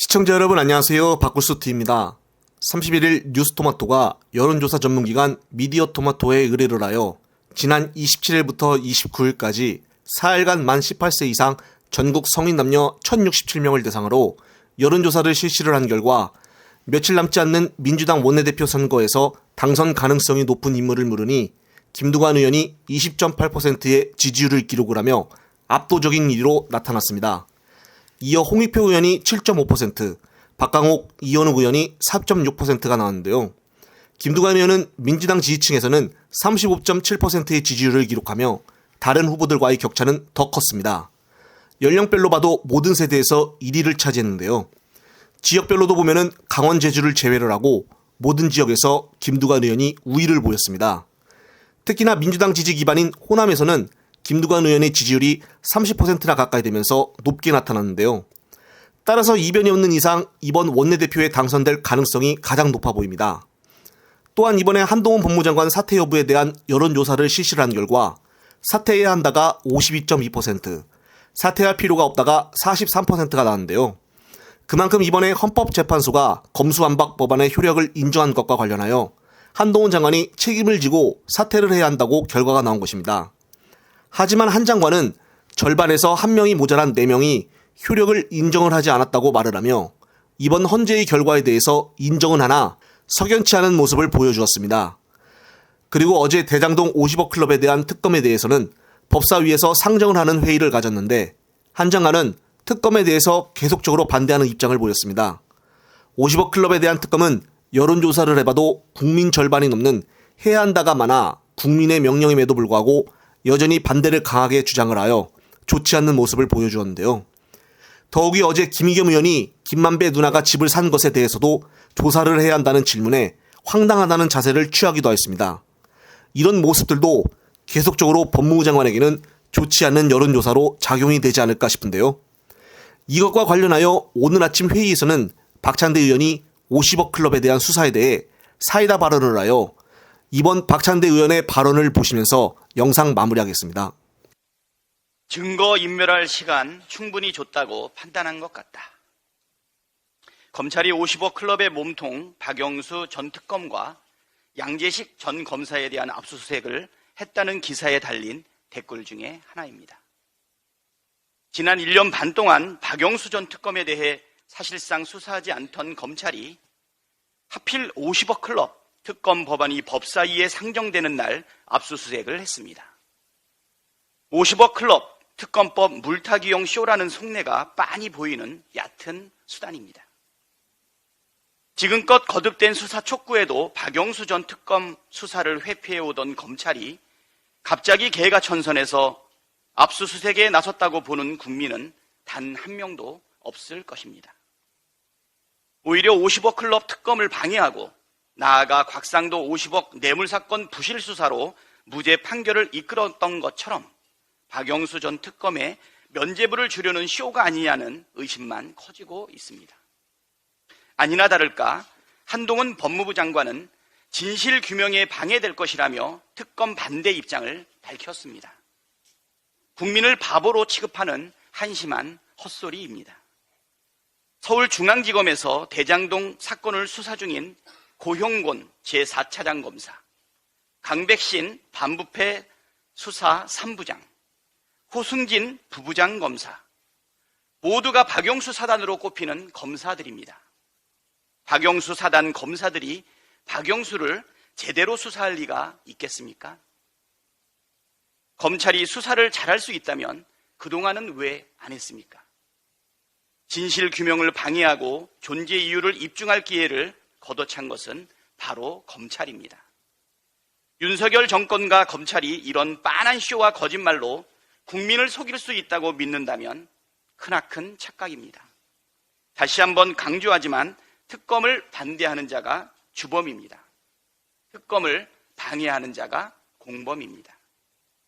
시청자 여러분 안녕하세요. 박구스티입니다. 31일 뉴스토마토가 여론조사 전문기관 미디어토마토에 의뢰를 하여 지난 27일부터 29일까지 4일간 만 18세 이상 전국 성인 남녀 1067명을 대상으로 여론조사를 실시를 한 결과 며칠 남지 않는 민주당 원내대표 선거에서 당선 가능성이 높은 인물을 물으니 김두관 의원이 20.8%의 지지율을 기록을 하며 압도적인 1위로 나타났습니다. 이어 홍익표 의원이 7.5%, 박강옥, 이현욱 의원이 4.6%가 나왔는데요. 김두관 의원은 민주당 지지층에서는 35.7%의 지지율을 기록하며 다른 후보들과의 격차는 더 컸습니다. 연령별로 봐도 모든 세대에서 1위를 차지했는데요. 지역별로도 보면은 강원, 제주를 제외를 하고 모든 지역에서 김두관 의원이 우위를 보였습니다. 특히나 민주당 지지 기반인 호남에서는 김두관 의원의 지지율이 30%나 가까이 되면서 높게 나타났는데요. 따라서 이변이 없는 이상 이번 원내대표에 당선될 가능성이 가장 높아 보입니다. 또한 이번에 한동훈 법무장관 사퇴 여부에 대한 여론조사를 실시를 한 결과 사퇴해야 한다가 52.2%, 사퇴할 필요가 없다가 43%가 나왔는데요. 그만큼 이번에 헌법재판소가 검수완박 법안의 효력을 인정한 것과 관련하여 한동훈 장관이 책임을 지고 사퇴를 해야 한다고 결과가 나온 것입니다. 하지만 한 장관은 절반에서 한 명이 모자란 4명이 효력을 인정을 하지 않았다고 말을 하며 이번 헌재의 결과에 대해서 인정은 하나 석연치 않은 모습을 보여주었습니다. 그리고 어제 대장동 50억 클럽에 대한 특검에 대해서는 법사위에서 상정을 하는 회의를 가졌는데 한 장관은 특검에 대해서 계속적으로 반대하는 입장을 보였습니다. 50억 클럽에 대한 특검은 여론조사를 해봐도 국민 절반이 넘는 해야 한다가 많아 국민의 명령임에도 불구하고 여전히 반대를 강하게 주장을 하여 좋지 않는 모습을 보여주었는데요. 더욱이 어제 김의겸 의원이 김만배 누나가 집을 산 것에 대해서도 조사를 해야 한다는 질문에 황당하다는 자세를 취하기도 했습니다. 이런 모습들도 계속적으로 법무부 장관에게는 좋지 않는 여론조사로 작용이 되지 않을까 싶은데요. 이것과 관련하여 오늘 아침 회의에서는 박찬대 의원이 50억 클럽에 대한 수사에 대해 사이다 발언을 하여 이번 박찬대 의원의 발언을 보시면서 영상 마무리하겠습니다. 증거인멸할 시간 충분히 줬다고 판단한 것 같다. 검찰이 50억 클럽의 몸통 박영수 전 특검과 양재식 전 검사에 대한 압수수색을 했다는 기사에 달린 댓글 중에 하나입니다. 지난 1년 반 동안 박영수 전 특검에 대해 사실상 수사하지 않던 검찰이 하필 50억 클럽 특검 법안이 법사위에 상정되는 날 압수수색을 했습니다. 50억 클럽 특검법 물타기용 쇼라는 속내가 빤히 보이는 얕은 수단입니다. 지금껏 거듭된 수사 촉구에도 박영수 전 특검 수사를 회피해오던 검찰이 갑자기 개가천선해서 압수수색에 나섰다고 보는 국민은 단 한 명도 없을 것입니다. 오히려 50억 클럽 특검을 방해하고 나아가 곽상도 50억 뇌물사건 부실 수사로 무죄 판결을 이끌었던 것처럼 박영수 전 특검의 면죄부를 주려는 쇼가 아니냐는 의심만 커지고 있습니다. 아니나 다를까 한동훈 법무부 장관은 진실규명에 방해될 것이라며 특검 반대 입장을 밝혔습니다. 국민을 바보로 취급하는 한심한 헛소리입니다. 서울중앙지검에서 대장동 사건을 수사 중인 고형곤 제4차장 검사, 강백신 반부패 수사 3부장, 호승진 부부장 검사, 모두가 박영수 사단으로 꼽히는 검사들입니다. 박영수 사단 검사들이 박영수를 제대로 수사할 리가 있겠습니까? 검찰이 수사를 잘할 수 있다면 그동안은 왜 안 했습니까? 진실규명을 방해하고 존재 이유를 입증할 기회를 걷어찬 것은 바로 검찰입니다. 윤석열 정권과 검찰이 이런 빤한 쇼와 거짓말로 국민을 속일 수 있다고 믿는다면 크나큰 착각입니다. 다시 한번 강조하지만 특검을 반대하는 자가 주범입니다. 특검을 방해하는 자가 공범입니다.